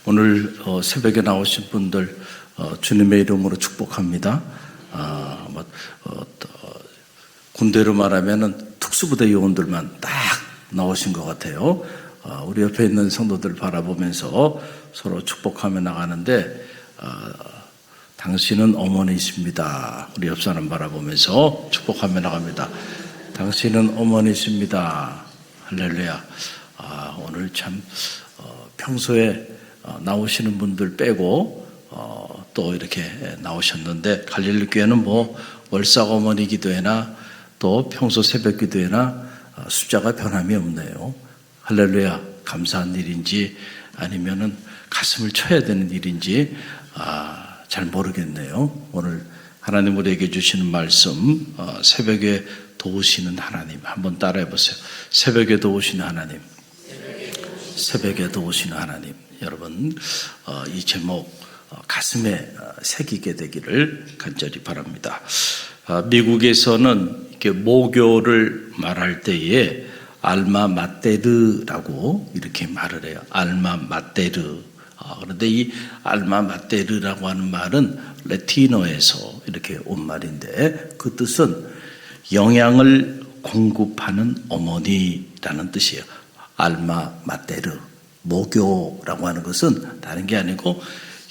오늘 새벽에 나오신 분들 주님의 이름으로 축복합니다. 군대로 말하면 특수부대 요원들만 딱 나오신 것 같아요. 우리 옆에 있는 성도들 바라보면서 서로 축복하며 나가는데 당신은 어머니이십니다. 우리 옆 사람 바라보면서 축복하며 나갑니다. 당신은 어머니이십니다. 할렐루야. 오늘 참 평소에 나오시는 분들 빼고 또 이렇게 나오셨는데, 갈릴리 교회는 월삭 어머니 기도회나 또 평소 새벽 기도회나 숫자가 변함이 없네요. 할렐루야. 감사한 일인지 아니면은 가슴을 쳐야 되는 일인지 잘 모르겠네요. 오늘 하나님 우리에게 주시는 말씀, 새벽에 도우시는 하나님, 한번 따라해 보세요. 새벽에 도우시는 하나님, 새벽에 도우시는 하나님. 여러분, 이 제목 가슴에 새기게 되기를 간절히 바랍니다. 미국에서는 이렇게 모교를 말할 때에 알마 마테르라고 이렇게 말을 해요. 알마 마테르. 그런데 이 알마 마테르라고 하는 말은 라틴어에서 이렇게 온 말인데, 그 뜻은 영양을 공급하는 어머니라는 뜻이에요. 알마 마테르. 모교라고 하는 것은 다른 게 아니고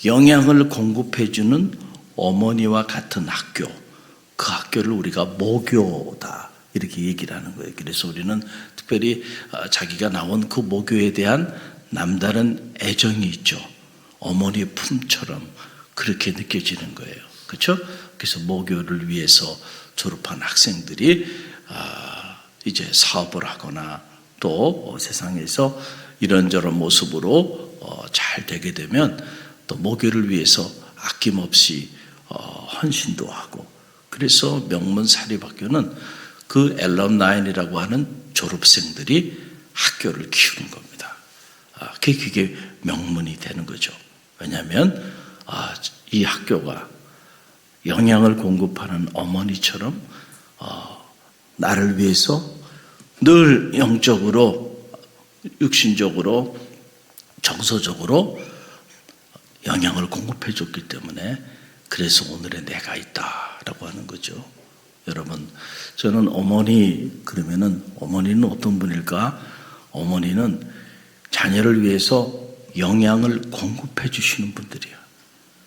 영양을 공급해주는 어머니와 같은 학교, 그 학교를 우리가 모교다 이렇게 얘기를 하는 거예요. 그래서 우리는 특별히 자기가 나온 그 모교에 대한 남다른 애정이 있죠. 어머니의 품처럼 그렇게 느껴지는 거예요. 그렇죠? 그래서 모교를 위해서 졸업한 학생들이 이제 사업을 하거나 또 세상에서 이런저런 모습으로 잘 되게 되면 또 모교를 위해서 아낌없이 헌신도 하고, 그래서 명문 사립학교는 그 엘럼나인이라고 하는 졸업생들이 학교를 키우는 겁니다. 그게 명문이 되는 거죠. 왜냐하면 이 학교가 영양을 공급하는 어머니처럼 나를 위해서 늘 영적으로, 육신적으로, 정서적으로 영양을 공급해 줬기 때문에 그래서 오늘의 내가 있다라고 하는 거죠. 여러분, 저는 어머니 그러면은 어머니는 어떤 분일까? 어머니는 자녀를 위해서 영양을 공급해 주시는 분들이에요.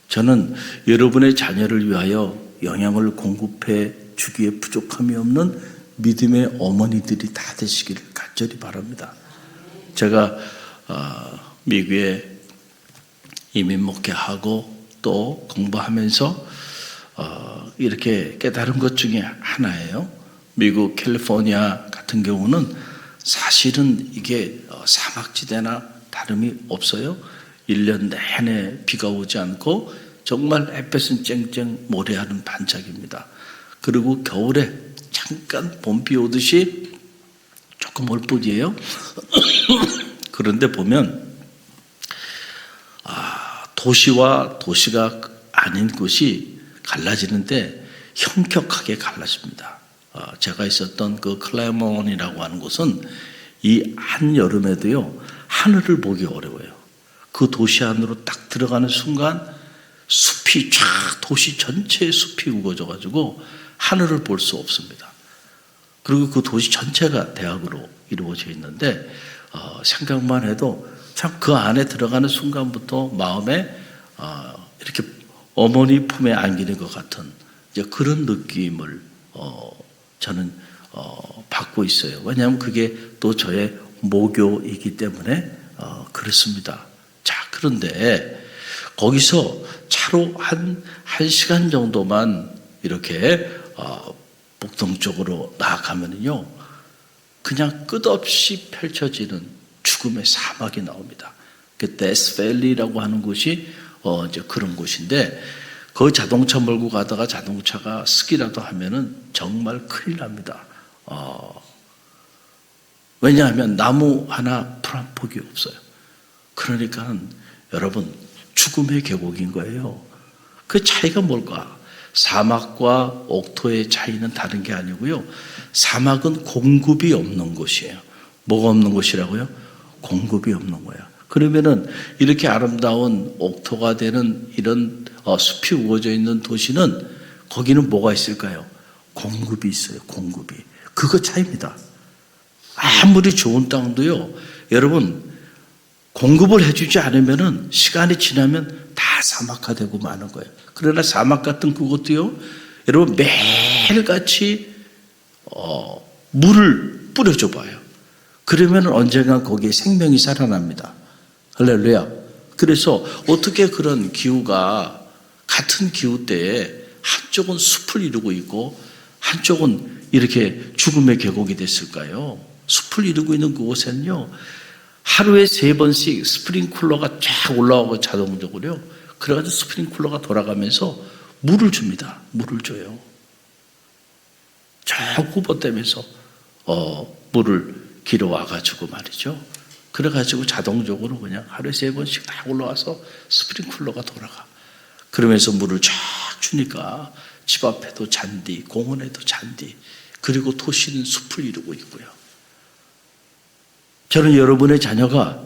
저는 여러분의 자녀를 위하여 영양을 공급해 주기에 부족함이 없는 믿음의 어머니들이 다 되시기를 간절히 바랍니다. 제가 미국에 이민 목회하고 또 공부하면서 이렇게 깨달은 것 중에 하나예요. 미국 캘리포니아 같은 경우는 사실은 이게 사막지대나 다름이 없어요. 1년 내내 비가 오지 않고 정말 햇볕은 쨍쨍 모래하는 반짝입니다. 그리고 겨울에 잠깐 봄비 오듯이 조금 올 뿐이에요. 그런데 보면 도시와 도시가 아닌 곳이 갈라지는데 현격하게 갈라집니다. 제가 있었던 그 클레몬이라고 하는 곳은 이 한여름에도요 하늘을 보기 어려워요. 그 도시 안으로 딱 들어가는 순간 숲이 쫙, 도시 전체에 숲이 우거져가지고 하늘을 볼 수 없습니다. 그리고 그 도시 전체가 대학으로 이루어져 있는데 생각만 해도 참 그 안에 들어가는 순간부터 마음에 이렇게 어머니 품에 안기는 것 같은 이제 그런 느낌을 저는 받고 있어요. 왜냐하면 그게 또 저의 모교이기 때문에 그렇습니다. 자, 그런데 거기서 차로 한 1시간 정도만 이렇게 북동쪽으로 나아가면요, 그냥 끝없이 펼쳐지는 죽음의 사막이 나옵니다. 그 데스밸리라고 하는 곳이 이제 그런 곳인데, 그 자동차 몰고 가다가 자동차가 쓰기라도 하면은 정말 큰일 납니다. 왜냐하면 나무 하나 풀 한 폭이 없어요. 그러니까 여러분, 죽음의 계곡인 거예요. 그 차이가 뭘까? 사막과 옥토의 차이는 다른 게 아니고요, 사막은 공급이 없는 곳이에요. 뭐가 없는 곳이라고요? 공급이 없는 거야. 그러면은 이렇게 아름다운 옥토가 되는 이런 숲이 우거져 있는 도시는 거기는 뭐가 있을까요? 공급이 있어요. 공급이. 그거 차이입니다. 아무리 좋은 땅도요, 여러분, 공급을 해주지 않으면은 시간이 지나면 다 사막화되고 마는 거예요. 그러나 사막 같은 그것도요, 여러분 매일같이 물을 뿌려줘 봐요. 그러면 언젠가 거기에 생명이 살아납니다. 할렐루야. 그래서 어떻게 그런 기후가 같은 기후대에 한쪽은 숲을 이루고 있고 한쪽은 이렇게 죽음의 계곡이 됐을까요? 숲을 이루고 있는 그곳에는요, 하루에 3번씩 스프링쿨러가 쫙 올라오고 자동적으로요, 그래가지고 스프링쿨러가 돌아가면서 물을 줍니다. 물을 줘요. 저 후보댐에서 물을 길어와가지고 말이죠. 그래가지고 자동적으로 그냥 하루에 3번씩 다 올라와서 스프링쿨러가 돌아가. 그러면서 물을 쫙 주니까 집 앞에도 잔디, 공원에도 잔디, 그리고 도시는 숲을 이루고 있고요. 저는 여러분의 자녀가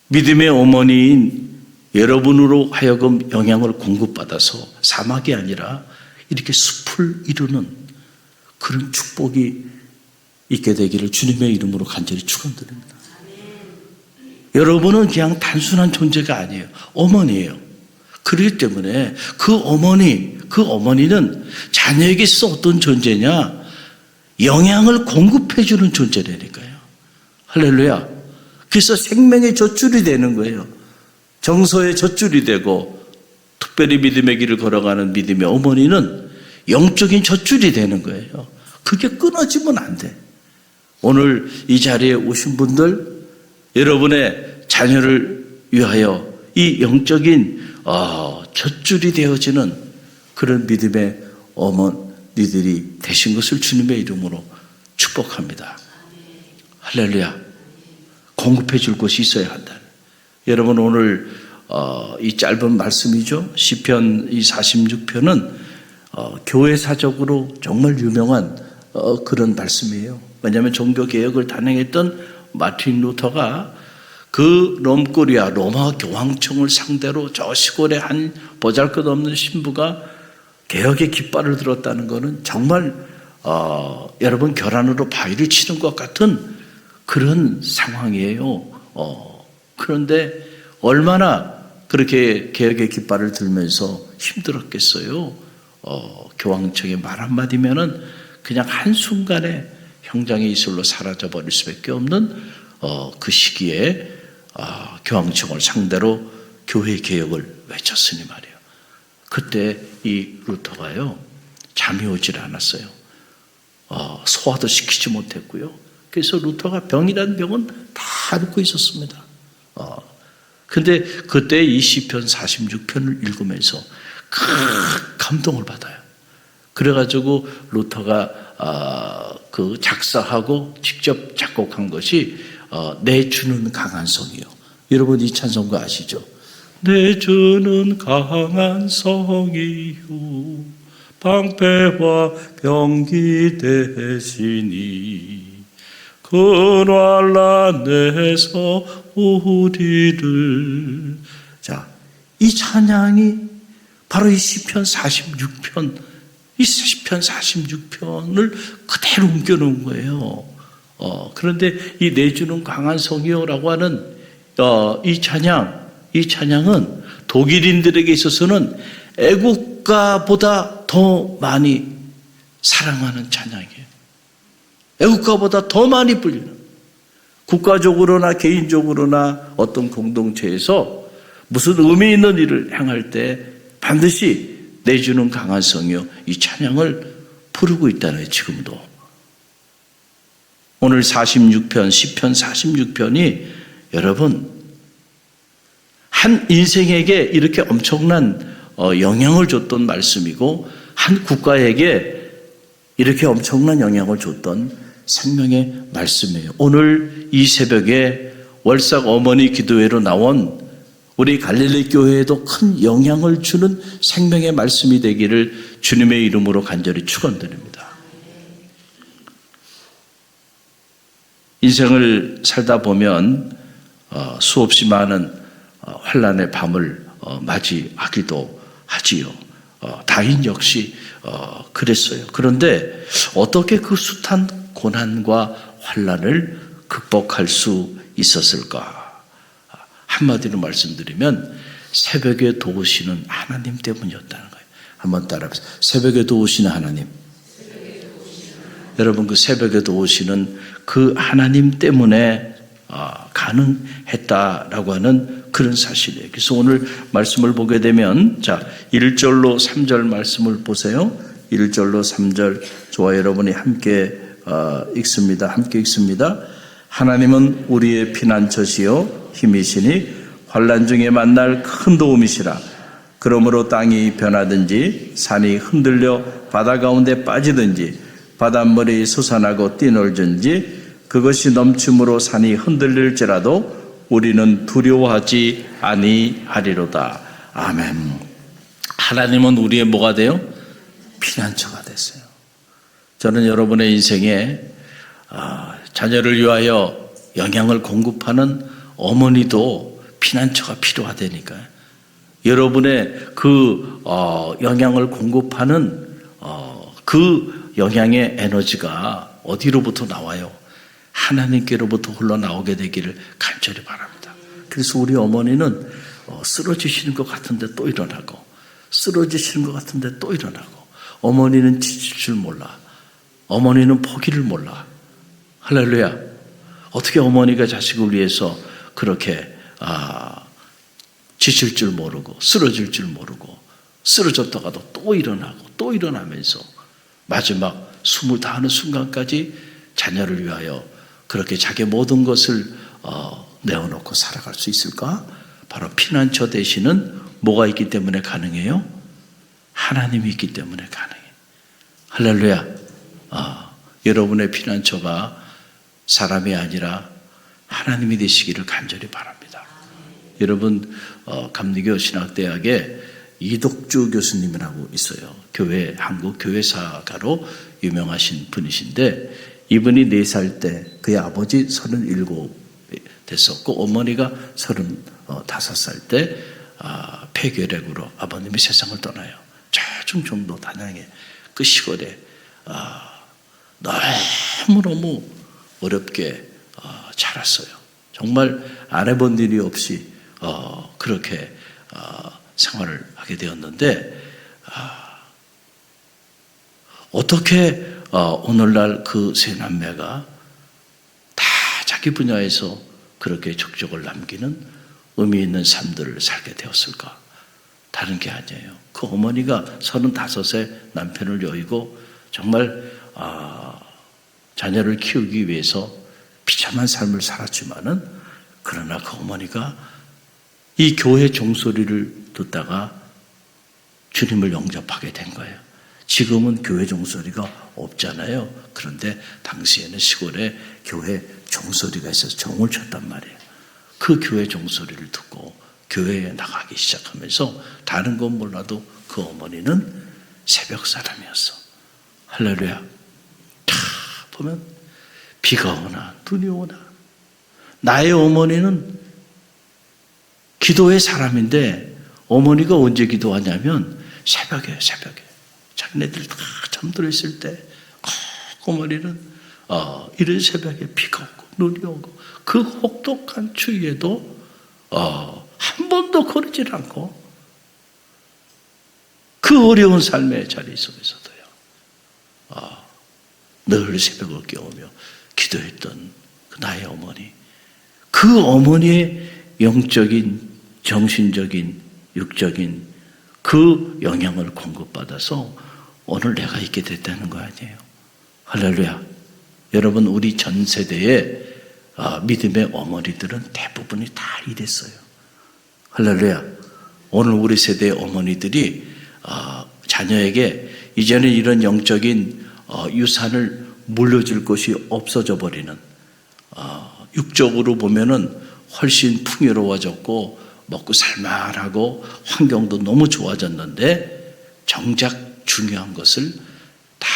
믿음의 어머니인 여러분으로 하여금 영향을 공급받아서 사막이 아니라 이렇게 숲을 이루는 그런 축복이 있게 되기를 주님의 이름으로 간절히 축원드립니다. 여러분은 그냥 단순한 존재가 아니에요. 어머니예요. 그렇기 때문에 그 어머니는 자녀에게 있어 어떤 존재냐? 영양을 공급해 주는 존재라니까요. 할렐루야. 그래서 생명의 젖줄이 되는 거예요. 정서의 젖줄이 되고, 특별히 믿음의 길을 걸어가는 믿음의 어머니는 영적인 젖줄이 되는 거예요. 그게 끊어지면 안 돼. 오늘 이 자리에 오신 분들, 여러분의 자녀를 위하여 이 영적인 젖줄이 되어지는 그런 믿음의 어머니들이 되신 것을 주님의 이름으로 축복합니다. 할렐루야. 공급해 줄 곳이 있어야 한다. 여러분, 오늘 이 짧은 말씀이죠. 시편 이 46편은 교회사적으로 정말 유명한 그런 말씀이에요. 왜냐하면 종교개혁을 단행했던 마틴 루터가 그 롬꼬리아 로마 교황청을 상대로 저 시골의 한 보잘것없는 신부가 개혁의 깃발을 들었다는 것은 정말 여러분 결안으로 바위를 치는 것 같은 그런 상황이에요. 그런데 얼마나 그렇게 개혁의 깃발을 들면서 힘들었겠어요. 교황청의 말 한마디면은 그냥 한순간에 형장의 이슬로 사라져버릴 수밖에 없는 그 시기에 교황청을 상대로 교회 개혁을 외쳤으니 말이에요. 그때 이 루터가요, 잠이 오질 않았어요. 소화도 시키지 못했고요. 그래서 루터가 병이라는 병은 다 앓고 있었습니다. 근데 그때 이 시편 46편을 읽으면서 큰 감동을 받아요. 그래가지고 루터가 그 작사하고 직접 작곡한 것이 내 주는 강한 성이요. 여러분 이 찬송가 아시죠? 내 주는 강한 성이요 방패와 병기 되시니 그날 안에서 우리를. 자, 이 찬양이 바로 이 시편 46편, 이 시편 46편을 그대로 옮겨놓은 거예요. 그런데 이 내주는 강한 성이요라고 하는 이 찬양은 독일인들에게 있어서는 애국가보다 더 많이 사랑하는 찬양이에요. 애국가보다 더 많이 불리는, 국가적으로나 개인적으로나 어떤 공동체에서 무슨 의미 있는 일을 행할 때 반드시 내주는 강한 성이요, 이 찬양을 부르고 있다는 거예요. 지금도 오늘 46편 시편 46편이 여러분 한 인생에게 이렇게 엄청난 영향을 줬던 말씀이고, 한 국가에게 이렇게 엄청난 영향을 줬던 생명의 말씀이에요. 오늘 이 새벽에 월삭 어머니 기도회로 나온 우리 갈릴리 교회에도 큰 영향을 주는 생명의 말씀이 되기를 주님의 이름으로 간절히 축원드립니다. 인생을 살다 보면 수없이 많은 환난의 밤을 맞이하기도 하지요. 다인 역시 그랬어요. 그런데 어떻게 그 숱한 고난과 환난을 극복할 수 있었을까? 한마디로 말씀드리면 새벽에 도우시는 하나님 때문이었다는 거예요. 한번 따라해보세요. 새벽에 도우시는 하나님. 여러분, 그 새벽에 도우시는 그 하나님 때문에 가능했다라고 하는 그런 사실이에요. 그래서 오늘 말씀을 보게 되면 1절로 3절 말씀을 보세요. 1절로 3절 저와 여러분이 함께 읽습니다. 함께 읽습니다. 하나님은 우리의 피난처시요 힘이시니 환난 중에 만날 큰 도움이시라. 그러므로 땅이 변하든지 산이 흔들려 바다 가운데 빠지든지 바닷물이 솟아나고 뛰놀든지 그것이 넘침으로 산이 흔들릴지라도 우리는 두려워하지 아니하리로다. 아멘. 하나님은 우리의 뭐가 돼요? 피난처가 됐어요. 저는 여러분의 인생에 자녀를 위하여 영양을 공급하는 어머니도 피난처가 필요하다니까요. 여러분의 그 영양을 공급하는 그 영양의 에너지가 어디로부터 나와요? 하나님께로부터 흘러나오게 되기를 간절히 바랍니다. 그래서 우리 어머니는 쓰러지시는 것 같은데 또 일어나고, 쓰러지시는 것 같은데 또 일어나고, 어머니는 지칠 줄 몰라. 어머니는 포기를 몰라. 할렐루야. 어떻게 어머니가 자식을 위해서 그렇게 지칠 줄 모르고 쓰러질 줄 모르고 쓰러졌다가도 또 일어나고 또 일어나면서 마지막 숨을 다하는 순간까지 자녀를 위하여 그렇게 자기 모든 것을 내어놓고 살아갈 수 있을까? 바로 피난처 되시는 뭐가 있기 때문에 가능해요? 하나님이 있기 때문에 가능해요. 할렐루야. 여러분의 피난처가 사람이 아니라 하나님이 되시기를 간절히 바랍니다. 여러분, 감리교 신학대학에 이덕주 교수님이라고 있어요. 한국 교회사가로 유명하신 분이신데, 이분이 4살 때 그의 아버지 37 됐었고 어머니가 35살 때 폐결핵으로 아버님이 세상을 떠나요. 저중정도 단양의 그 시골에 너무너무 어렵게 자랐어요. 정말 안 해본 일이 없이 그렇게 생활을 하게 되었는데, 어떻게 오늘날 그 세 남매가 다 자기 분야에서 그렇게 족적을 남기는 의미 있는 삶들을 살게 되었을까? 다른 게 아니에요. 그 어머니가 35세 남편을 여의고 정말 자녀를 키우기 위해서 비참한 삶을 살았지만은, 그러나 그 어머니가 이 교회 종소리를 듣다가 주님을 영접하게 된 거예요. 지금은 교회 종소리가 없잖아요. 그런데 당시에는 시골에 교회 종소리가 있어서 종을 쳤단 말이에요. 그 교회 종소리를 듣고 교회에 나가기 시작하면서 다른 건 몰라도 그 어머니는 새벽 사람이었어. 할렐루야. 다 보면 비가 오나 눈이 오나, 나의 어머니는 기도의 사람인데 어머니가 언제 기도하냐면 새벽에 자기네들 다 잠들어 있을 때 어머니는 이른 새벽에 비가 오고 눈이 오고 그 혹독한 추위에도 한 번도 거리질 않고 그 어려운 삶의 자리 속에서도요 늘 새벽을 깨우며 기도했던 그 나의 어머니, 그 어머니의 영적인, 정신적인, 육적인 그 영향을 공급받아서 오늘 내가 있게 됐다는 거 아니에요. 할렐루야. 여러분, 우리 전 세대의 믿음의 어머니들은 대부분이 다 이랬어요. 할렐루야. 오늘 우리 세대의 어머니들이 자녀에게 이제는 이런 영적인 유산을 물려줄 것이 없어져 버리는, 육적으로 보면은 훨씬 풍요로워졌고 먹고 살만하고 환경도 너무 좋아졌는데 정작 중요한 것을 다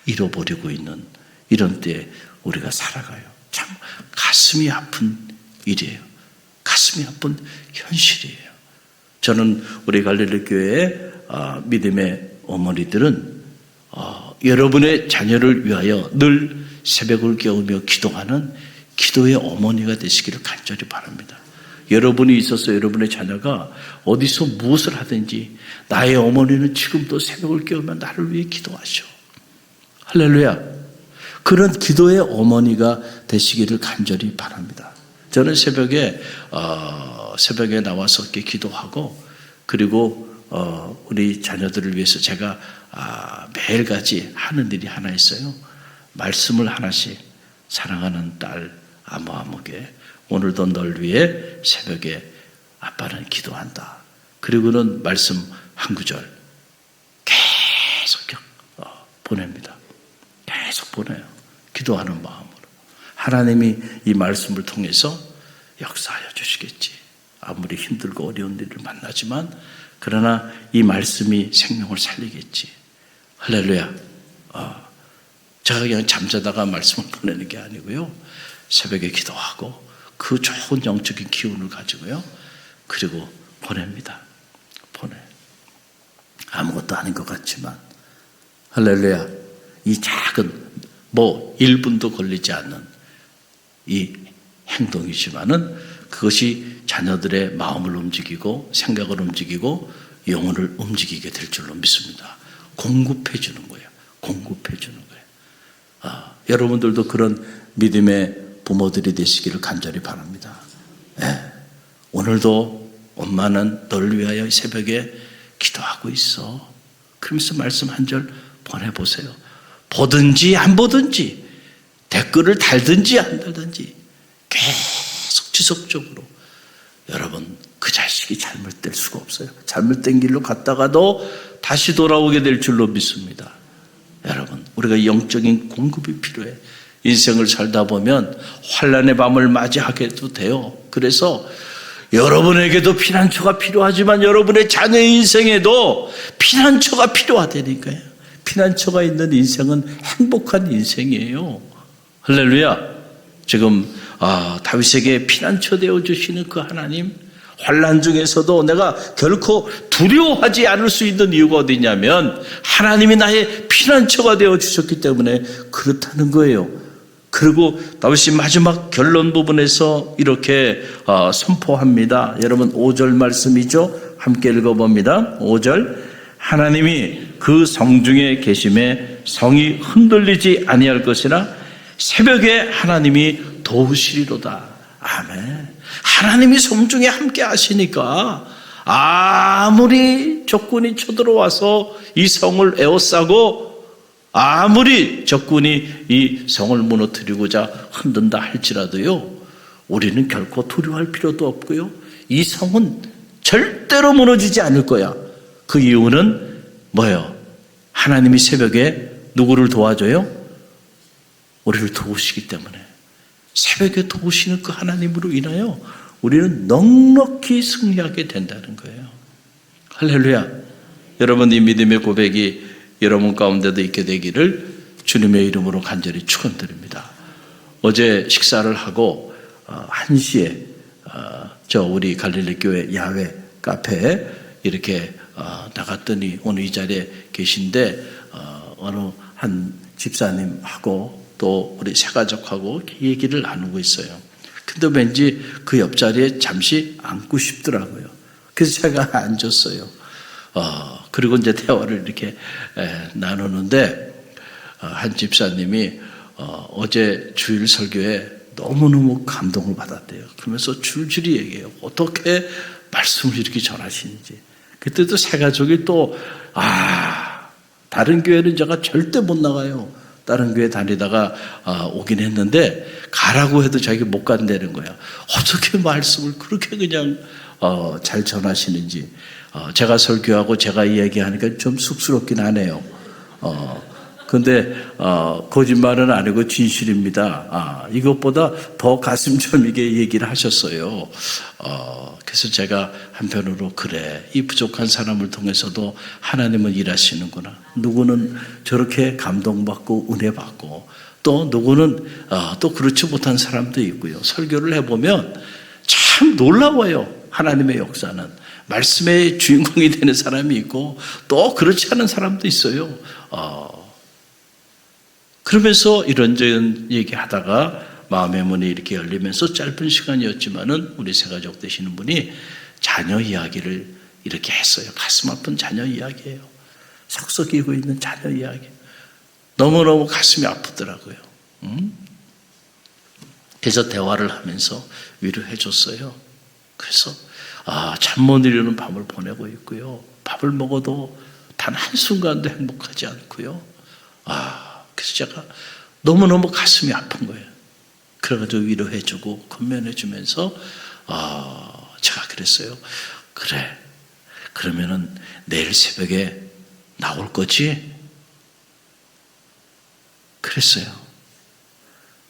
잃어버리고 있는 이런 때에 우리가 살아가요. 참 가슴이 아픈 일이에요. 가슴이 아픈 현실이에요. 저는 우리 갈릴리 교회의 믿음의 어머니들은 여러분의 자녀를 위하여 늘 새벽을 깨우며 기도하는 기도의 어머니가 되시기를 간절히 바랍니다. 여러분이 있어서 여러분의 자녀가 어디서 무엇을 하든지 나의 어머니는 지금도 새벽을 깨우며 나를 위해 기도하셔. 할렐루야. 그런 기도의 어머니가 되시기를 간절히 바랍니다. 저는 새벽에 나와서 이렇게 기도하고 그리고 우리 자녀들을 위해서 제가 매일같이 하는 일이 하나 있어요. 말씀을 하나씩 사랑하는 딸 아무에게 오늘도 널 위해 새벽에 아빠는 기도한다. 그리고는 말씀 한 구절 계속 보냅니다. 계속 보내요. 기도하는 마음으로. 하나님이 이 말씀을 통해서 역사하여 주시겠지. 아무리 힘들고 어려운 일을 만나지만 그러나 이 말씀이 생명을 살리겠지. 할렐루야. 제가 그냥 잠자다가 말씀을 보내는 게 아니고요. 새벽에 기도하고 그 좋은 영적인 기운을 가지고요. 그리고 보냅니다. 아무것도 아닌 것 같지만 할렐루야. 이 작은 1분도 걸리지 않는 이 행동이지만은 그것이 자녀들의 마음을 움직이고 생각을 움직이고 영혼을 움직이게 될 줄로 믿습니다. 공급해 주는 거예요. 여러분들도 그런 믿음의 부모들이 되시기를 간절히 바랍니다. 오늘도 엄마는 널 위하여 새벽에 기도하고 있어. 그러면서 말씀 한 절 보내보세요. 보든지 안 보든지 댓글을 달든지 안 달든지 계속 지속적으로 여러분 그 자식이 잘못될 수가 없어요. 잘못된 길로 갔다가도 다시 돌아오게 될 줄로 믿습니다. 여러분 우리가 영적인 공급이 필요해. 인생을 살다 보면 환난의 밤을 맞이하게도 돼요. 그래서 여러분에게도 피난처가 필요하지만 여러분의 자녀의 인생에도 피난처가 필요하다니까요. 피난처가 있는 인생은 행복한 인생이에요. 할렐루야. 지금 다윗에게 피난처 되어주시는 그 하나님, 환난 중에서도 내가 결코 두려워하지 않을 수 있는 이유가 어디냐면 하나님이 나의 피난처가 되어주셨기 때문에 그렇다는 거예요. 그리고 다윗이 마지막 결론 부분에서 이렇게 선포합니다. 여러분 5절 말씀이죠. 함께 읽어봅니다. 5절 하나님이 그 성중에 계심에 성이 흔들리지 아니할 것이라 새벽에 하나님이 도우시리로다. 아멘. 하나님이 성중에 함께 하시니까 아무리 적군이 쳐들어와서 이 성을 에워싸고 아무리 적군이 이 성을 무너뜨리고자 흔든다 할지라도요, 우리는 결코 두려워할 필요도 없고요, 이 성은 절대로 무너지지 않을 거야. 그 이유는 뭐예요? 하나님이 새벽에 누구를 도와줘요? 우리를 도우시기 때문에. 새벽에 도우시는 그 하나님으로 인하여 우리는 넉넉히 승리하게 된다는 거예요. 할렐루야. 여러분 이 믿음의 고백이 여러분 가운데도 있게 되기를 주님의 이름으로 간절히 축원드립니다. 어제 식사를 하고 1시에 우리 갈릴리 교회 야외 카페에 이렇게 나갔더니 오늘 이 자리에 계신데 어느 한 집사님하고 또 우리 새가족하고 얘기를 나누고 있어요. 근데 왠지 그 옆자리에 잠시 앉고 싶더라고요. 그래서 제가 앉았어요. 그리고 이제 대화를 이렇게 나누는데 한 집사님이 어제 주일 설교에 너무너무 감동을 받았대요. 그러면서 줄줄이 얘기해요. 어떻게 말씀을 이렇게 전하시는지. 그때도 새가족이 또 다른 교회는 제가 절대 못 나가요. 다른 교회 다니다가 오긴 했는데 가라고 해도 자기가 못 간다는 거야. 어떻게 말씀을 그렇게 그냥 잘 전하시는지. 제가 설교하고 제가 이야기하니까 좀 쑥스럽긴 하네요. 근데 거짓말은 아니고 진실입니다. 이것보다 더 가슴 저미게 얘기를 하셨어요. 그래서 제가 한편으로 그래, 이 부족한 사람을 통해서도 하나님은 일하시는구나. 누구는 저렇게 감동받고 은혜받고 또 누구는 또 그렇지 못한 사람도 있고요. 설교를 해보면 참 놀라워요. 하나님의 역사는. 말씀의 주인공이 되는 사람이 있고 또 그렇지 않은 사람도 있어요. 그러면서 이런저런 얘기하다가 마음의 문이 이렇게 열리면서 짧은 시간이었지만은 우리 새가족 되시는 분이 자녀 이야기를 이렇게 했어요. 가슴 아픈 자녀 이야기예요. 속썩이고 있는 자녀 이야기. 너무너무 가슴이 아프더라고요. 그래서 대화를 하면서 위로해 줬어요. 그래서 잠 못 이루는 밤을 보내고 있고요. 밥을 먹어도 단 한순간도 행복하지 않고요. 그래서 제가 너무너무 가슴이 아픈 거예요. 그래가지고 위로해 주고 건면해 주면서 제가 그랬어요. 그래, 그러면은 내일 새벽에 나올 거지? 그랬어요.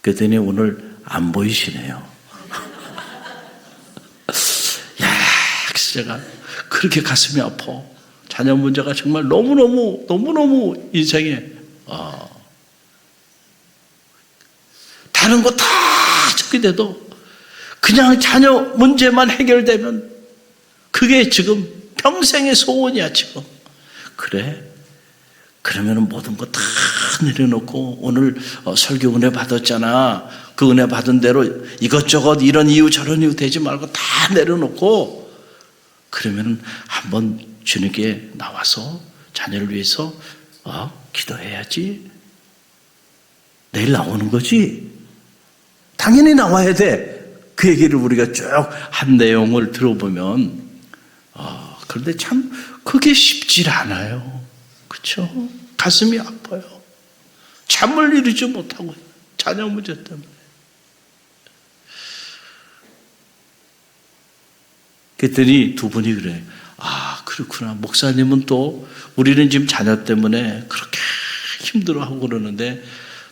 그랬더니 오늘 안 보이시네요. 그래서 제가 그렇게 가슴이 아파. 자녀 문제가 정말 너무너무 인생에 다른 거 다 저기 돼도 그냥 자녀 문제만 해결되면 그게 지금 평생의 소원이야 지금. 그래? 그러면 모든 거 다 내려놓고 오늘 설교 은혜 받았잖아. 그 은혜 받은 대로 이것저것 이런 이유 저런 이유 되지 말고 다 내려놓고 그러면 한번 주님께 나와서 자녀를 위해서 기도해야지. 내일 나오는 거지. 당연히 나와야 돼. 그 얘기를 우리가 쭉 한 내용을 들어보면 그런데 참 그게 쉽지 않아요. 그렇죠? 가슴이 아파요. 잠을 이루지 못하고 자녀 문제 때문에. 그랬더니 두 분이 그래. 그렇구나. 목사님은 또 우리는 지금 자녀 때문에 그렇게 힘들어하고 그러는데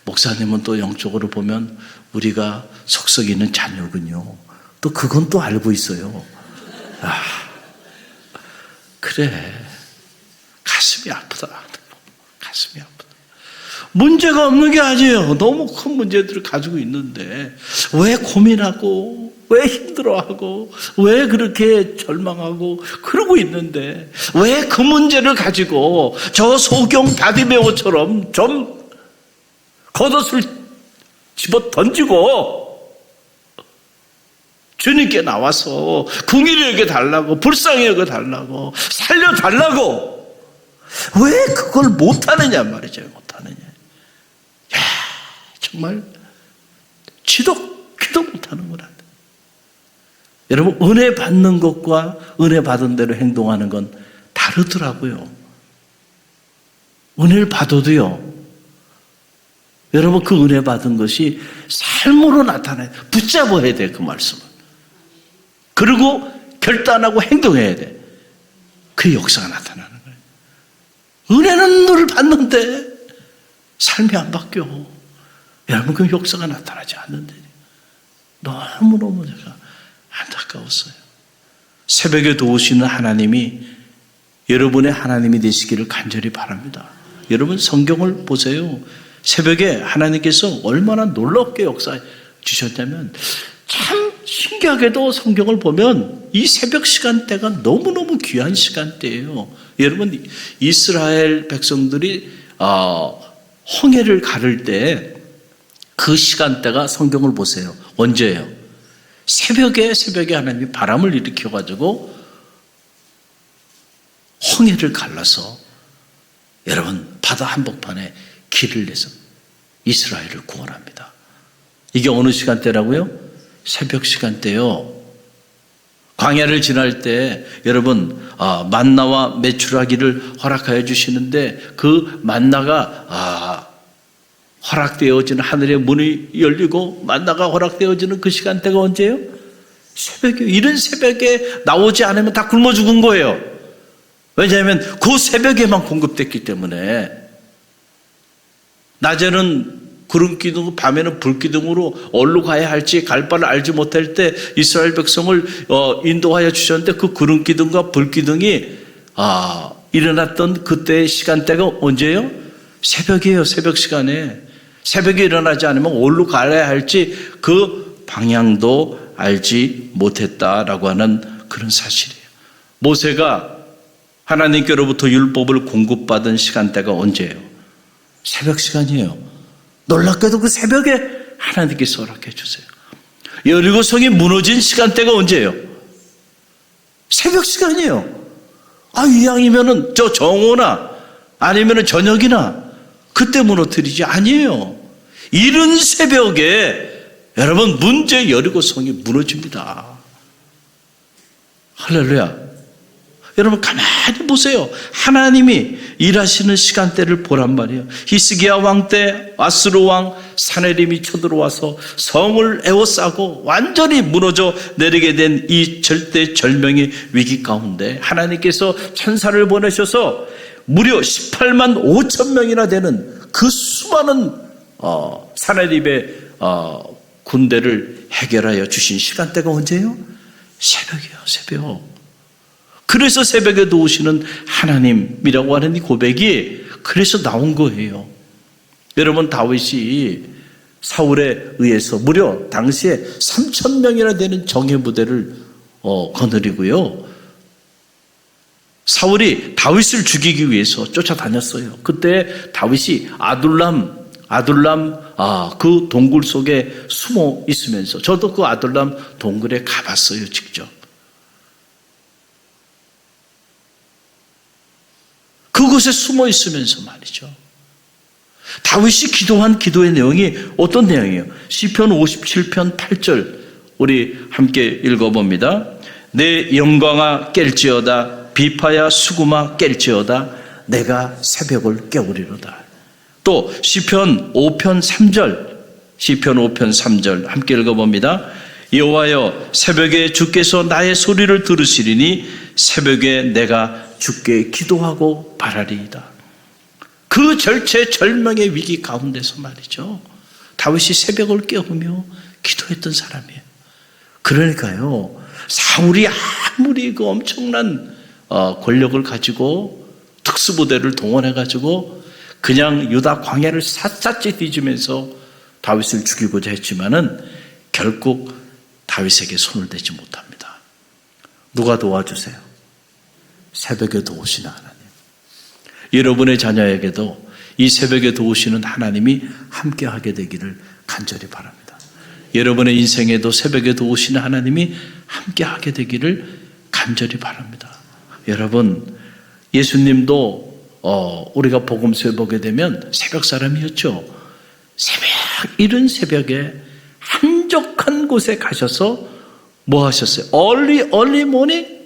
목사님은 또 영적으로 보면 우리가 속썩이는 자녀군요. 또 그건 또 알고 있어요. 그래. 가슴이 아프다. 가슴이 아프다. 문제가 없는 게 아니에요. 너무 큰 문제들을 가지고 있는데 왜 고민하고 왜 힘들어하고 왜 그렇게 절망하고 그러고 있는데 왜 그 문제를 가지고 저 소경 바디메오처럼 좀 겉옷을 집어 던지고 주님께 나와서 긍휼히 여겨 달라고 불쌍히 여겨 달라고 살려달라고 왜 그걸 못하느냐 말이죠. 못하느냐. 정말 기도 못하는구나. 여러분 은혜 받는 것과 은혜 받은 대로 행동하는 건 다르더라고요. 은혜를 받아도요. 여러분 그 은혜 받은 것이 삶으로 나타나요. 붙잡아야 돼 그 말씀을. 그리고 결단하고 행동해야 돼. 그 역사가 나타나는 거예요. 은혜는 늘 받는데 삶이 안 바뀌어. 여러분 그 역사가 나타나지 않는데 너무너무 제가 안타까웠어요. 새벽에 도우시는 하나님이 여러분의 하나님이 되시기를 간절히 바랍니다. 여러분 성경을 보세요. 새벽에 하나님께서 얼마나 놀랍게 역사해 주셨냐면 참 신기하게도 성경을 보면 이 새벽 시간대가 너무너무 귀한 시간대예요. 여러분 이스라엘 백성들이 홍해를 가를 때 그 시간대가 성경을 보세요. 언제예요? 새벽에 하나님이 바람을 일으켜가지고 홍해를 갈라서 여러분 바다 한복판에 길을 내서 이스라엘을 구원합니다. 이게 어느 시간대라고요? 새벽 시간대요. 광야를 지날 때 여러분 만나와 메추라기를 허락하여 주시는데 그 만나가 허락되어지는 하늘의 문이 열리고 만나가 허락되어지는 그 시간대가 언제예요? 새벽이요. 이른 새벽에 나오지 않으면 다 굶어 죽은 거예요. 왜냐하면 그 새벽에만 공급됐기 때문에 낮에는 구름기둥, 밤에는 불기둥으로 어디로 가야 할지 갈 바를 알지 못할 때 이스라엘 백성을 인도하여 주셨는데 그 구름기둥과 불기둥이 일어났던 그때의 시간대가 언제예요? 새벽이에요. 새벽 시간에. 새벽에 일어나지 않으면 어디로 가야 할지 그 방향도 알지 못했다라고 하는 그런 사실이에요. 모세가 하나님께로부터 율법을 공급받은 시간대가 언제예요? 새벽 시간이에요. 놀랍게도 그 새벽에 하나님께서 허락해 주세요. 여리고성이 무너진 시간대가 언제예요? 새벽 시간이에요. 이왕이면은 저 정오나 아니면은 저녁이나 그때 무너뜨리지 아니에요. 이른 새벽에 여러분 문제 여리고성이 무너집니다. 할렐루야. 여러분 가만히 보세요. 하나님이 일하시는 시간대를 보란 말이에요. 히스기야 왕 때 아스루 왕 사네림이 쳐들어와서 성을 에워싸고 완전히 무너져 내리게 된 이 절대절명의 위기 가운데 하나님께서 천사를 보내셔서 무려 18만 5천 명이나 되는 그 수많은 사네림의 군대를 해결하여 주신 시간대가 언제예요? 새벽이에요. 새벽. 그래서 새벽에 도우시는 하나님이라고 하는 이 고백이 그래서 나온 거예요. 여러분 다윗이 사울에 의해서 무려 당시에 3천 명이나 되는 정예 부대를 거느리고요. 사울이 다윗을 죽이기 위해서 쫓아다녔어요. 그때 다윗이 아둘람 그 동굴 속에 숨어 있으면서 저도 그 아둘람 동굴에 가봤어요. 직접. 그곳에 숨어 있으면서 말이죠. 다윗이 기도한 기도의 내용이 어떤 내용이에요? 시편 57편 8절 우리 함께 읽어봅니다. 내 영광아 깰지어다 비파야 수구마 깰지어다 내가 새벽을 깨우리로다. 또 시편 5편 3절 함께 읽어봅니다. 여호와여 새벽에 주께서 나의 소리를 들으시리니 새벽에 내가 주께 기도하고 바라리이다. 그 절체절명의 위기 가운데서 말이죠. 다윗이 새벽을 깨우며 기도했던 사람이에요. 그러니까요. 사울이 아무리 그 엄청난 권력을 가지고 특수부대를 동원해가지고 그냥 유다 광야를 샅샅이 뒤지면서 다윗을 죽이고자 했지만은 결국 다윗에게 손을 대지 못합니다. 누가 도와주세요? 새벽에 도우시는 하나님. 여러분의 자녀에게도 이 새벽에 도우시는 하나님이 함께하게 되기를 간절히 바랍니다. 여러분의 인생에도 새벽에 도우시는 하나님이 함께하게 되기를 간절히 바랍니다. 여러분 예수님도 우리가 복음서에 보게 되면 새벽 사람이었죠. 이른 새벽에 한적한 곳에 가셔서 뭐 하셨어요? early morning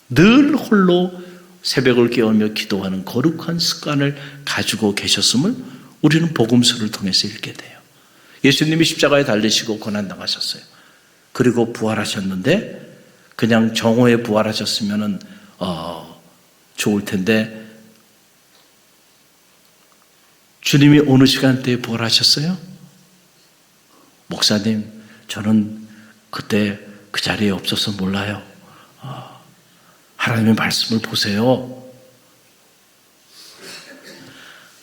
늘 홀로 새벽을 깨우며 기도하는 거룩한 습관을 가지고 계셨음을 우리는 복음서를 통해서 읽게 돼요. 예수님이 십자가에 달리시고 고난당하셨어요. 그리고 부활하셨는데 그냥 정오에 부활하셨으면 좋을 텐데 주님이 어느 시간대에 부활하셨어요? 목사님, 저는 그때 그 자리에 없어서 몰라요. 하나님의 말씀을 보세요.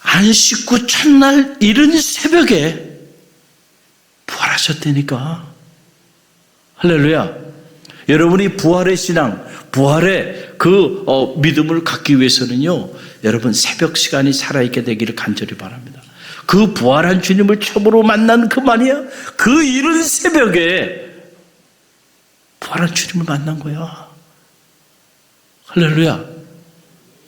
안식구 첫날 이른 새벽에 부활하셨다니까. 할렐루야. 여러분이 부활의 신앙, 부활의 그 믿음을 갖기 위해서는요, 여러분 새벽 시간이 살아있게 되기를 간절히 바랍니다. 그 부활한 주님을 처음으로 만난 그 말이야. 그 이른 새벽에 부활한 주님을 만난 거야. 할렐루야.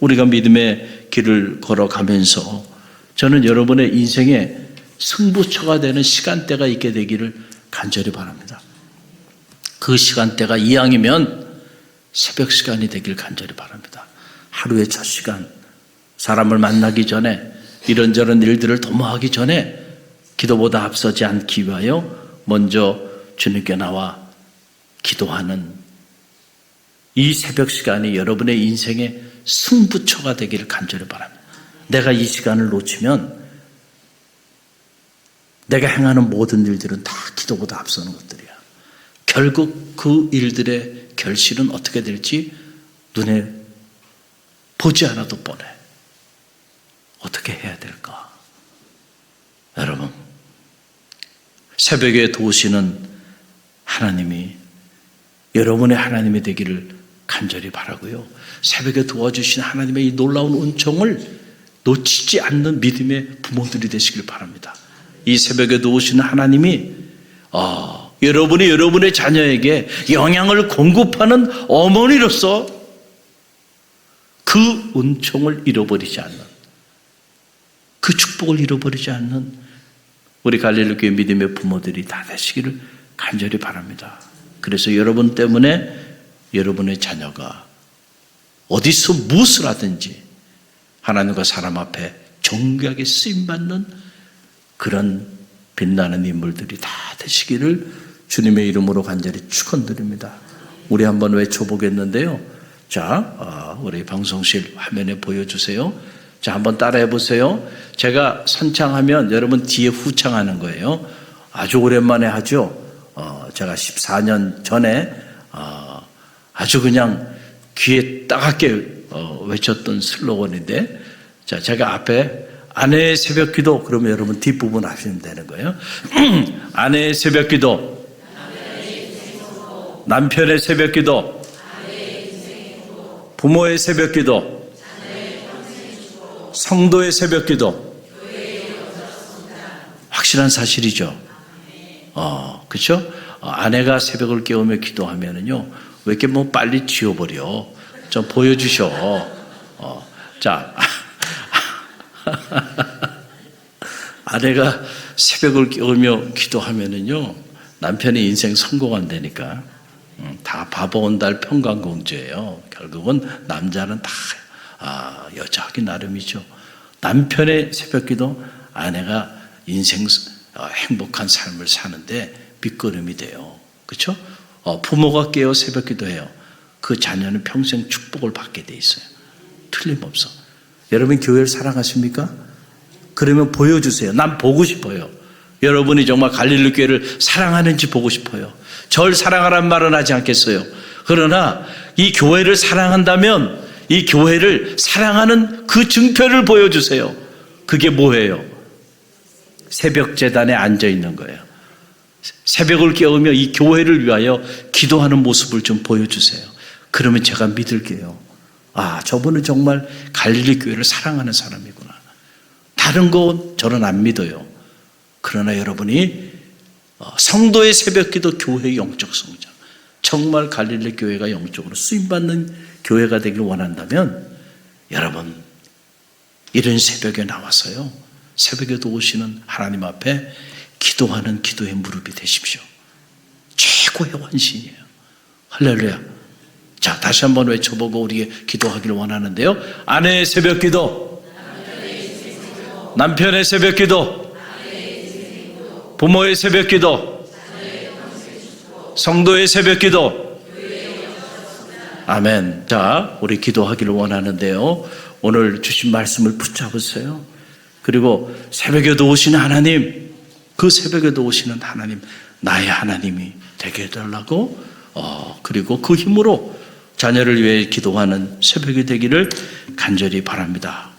우리가 믿음의 길을 걸어가면서 저는 여러분의 인생에 승부처가 되는 시간대가 있게 되기를 간절히 바랍니다. 그 시간대가 이왕이면 새벽 시간이 되길 간절히 바랍니다. 하루의 첫 시간, 사람을 만나기 전에 이런저런 일들을 도모하기 전에 기도보다 앞서지 않기 위하여 먼저 주님께 나와 기도하는 이 새벽 시간이 여러분의 인생의 승부처가 되기를 간절히 바랍니다. 내가 이 시간을 놓치면 내가 행하는 모든 일들은 다 기도보다 앞서는 것들이야. 결국 그 일들의 결실은 어떻게 될지 눈에 보지 않아도 뻔해. 어떻게 해야 될까? 여러분 새벽에 도우시는 하나님이 여러분의 하나님이 되기를 간절히 바라고요. 새벽에 도와주신 하나님의 이 놀라운 은총을 놓치지 않는 믿음의 부모들이 되시길 바랍니다. 이 새벽에 도우시는 하나님이 여러분이 여러분의 자녀에게 영양을 공급하는 어머니로서 그 은총을 잃어버리지 않는, 그 축복을 잃어버리지 않는 우리 갈릴리교회 믿음의 부모들이 다 되시기를 간절히 바랍니다. 그래서 여러분 때문에 여러분의 자녀가 어디서 무엇을 하든지 하나님과 사람 앞에 정교하게 쓰임받는 그런 빛나는 인물들이 다 되시기를 주님의 이름으로 간절히 축원드립니다. 우리 한번 외쳐보겠는데요. 자, 우리 방송실 화면에 보여주세요. 자, 한번 따라해 보세요. 제가 선창하면 여러분 뒤에 후창하는 거예요. 아주 오랜만에 하죠. 제가 14년 전에 아주 그냥 귀에 따갑게 외쳤던 슬로건인데, 자, 제가 앞에 아내의 새벽기도, 그러면 여러분 뒷부분 하시면 되는 거예요. 아내의 새벽기도, 남편의 새벽기도, 부모의 새벽기도, 성도의 새벽기도. 확실한 사실이죠. 그렇죠? 아내가 새벽을 깨우며 기도하면은요, 왜 이렇게 뭐 빨리 지워버려? 좀 보여주셔. 자, 아내가 새벽을 깨우며 기도하면은요, 남편의 인생 성공한다니까. 다 바보 온달 평강공주예요. 결국은 남자는 다 여자하기 나름이죠. 남편의 새벽기도, 아내가 인생 행복한 삶을 사는데 밑거름이 돼요. 그렇죠? 부모가 깨어 새벽기도해요. 그 자녀는 평생 축복을 받게 돼 있어요. 틀림없어. 여러분 교회를 사랑하십니까? 그러면 보여주세요. 난 보고 싶어요. 여러분이 정말 갈릴리 교회를 사랑하는지 보고 싶어요. 절 사랑하란 말은 하지 않겠어요. 그러나 이 교회를 사랑한다면 이 교회를 사랑하는 그 증표를 보여주세요. 그게 뭐예요? 새벽 제단에 앉아 있는 거예요. 새벽을 깨우며 이 교회를 위하여 기도하는 모습을 좀 보여주세요. 그러면 제가 믿을게요. 저분은 정말 갈릴리 교회를 사랑하는 사람이구나. 다른 건 저는 안 믿어요. 그러나 여러분이 성도의 새벽기도, 교회의 영적 성장, 정말 갈릴리 교회가 영적으로 쓰임받는 교회가 되길 원한다면 여러분 이런 새벽에 나와서요, 새벽에도 오시는 하나님 앞에 기도하는 기도의 무릎이 되십시오. 최고의 완신이에요. 할렐루야. 자, 다시 한번 외쳐보고 우리 기도하기를 원하는데요. 아내의 새벽기도, 남편의 새벽기도, 부모의 새벽기도, 성도의 새벽기도. 아멘. 자, 우리 기도하기를 원하는데요. 오늘 주신 말씀을 붙잡으세요. 그리고 새벽에도 오시는 하나님, 그 새벽에도 오시는 하나님, 나의 하나님이 되게 해달라고, 그리고 그 힘으로 자녀를 위해 기도하는 새벽이 되기를 간절히 바랍니다.